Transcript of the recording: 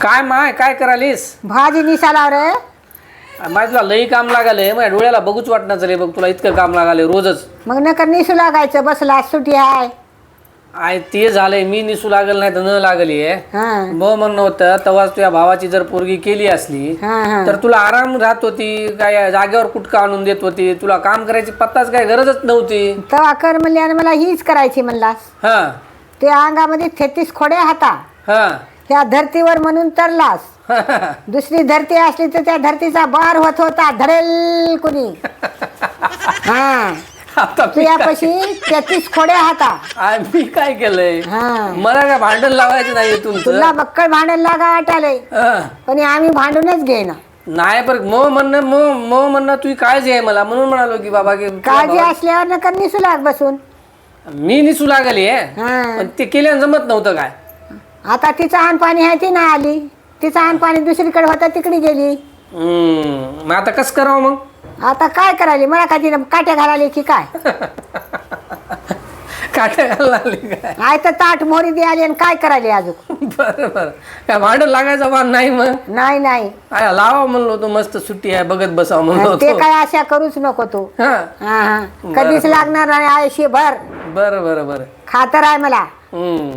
काय माय काय करालीस? भाजी निसाला रे. माझ्या लई काम लागाले, माझ्या डोळ्याला बघूच वाटणार रे. बघ तुला इतकं काम लागाले रोजच. मग नका निसू लागायचं, बसला सुट्टी आहे. आय ते झालंय, मी निसू लागल नाही तर न लागली आहे. हा मग म्हणणं होतं तेव्हाच तुझ्या भावाची जर पोरगी केली असली हा हा. तर तुला आराम राहत होती, काय जागेवर कुटका आणून देत होती, तुला काम करायची पत्ताच काय गरजच नव्हती. तवा कर म्हणले आणि मला हीच करायची म्हणलास. हा ते अंगामध्ये 33 खोडे हाता. हा त्या धर्तीवर म्हणून तरलास. दुसरी धरती असली तर त्या धरतीचा बार होत होता, धरेल कुणी. हा आता तुझ्यापाशी 33 खोडे हाता. मी काय केलंय? हा मला काय भांडण लावायचं नाही तुमचं. तुला बक्कळ भांडण लागा वाटालय, हा. पण आम्ही भांडूनच घेईना. नाही पर म्हणणं तुझी काळजी आहे मला, म्हणून म्हणालो की बाबा की काळजी असल्यावर नका निसू लाग बसून. मी निसू लागली आहे. हा पण ते केल्यानं जमत नव्हतं काय. आता तिचं आण पाणी आहे ती नाही आली. तिचं आण पाणी दुसरीकडे होता तिकडे गेली. मग आता कसं करावं मग? आता काय करायली? मला काय तिनं काट्या घालाली की काय? काट्या घालायला लागली काय? आय तर ताट मोहरी दे आली आणि काय करायली अजून? बरं बरं, काय भांडण लागायचं वाण नाही मग. नाही नाही आया लावा म्हणलो होतो, मस्त सुट्टी आहे बघत बसावं म्हणलो ते होतो. काय आशा करूच नको तू. हा हा हा कधीच लागणार नाही आयुष्यभर. बरं बरं बरं. खातर आहे मला. हम्म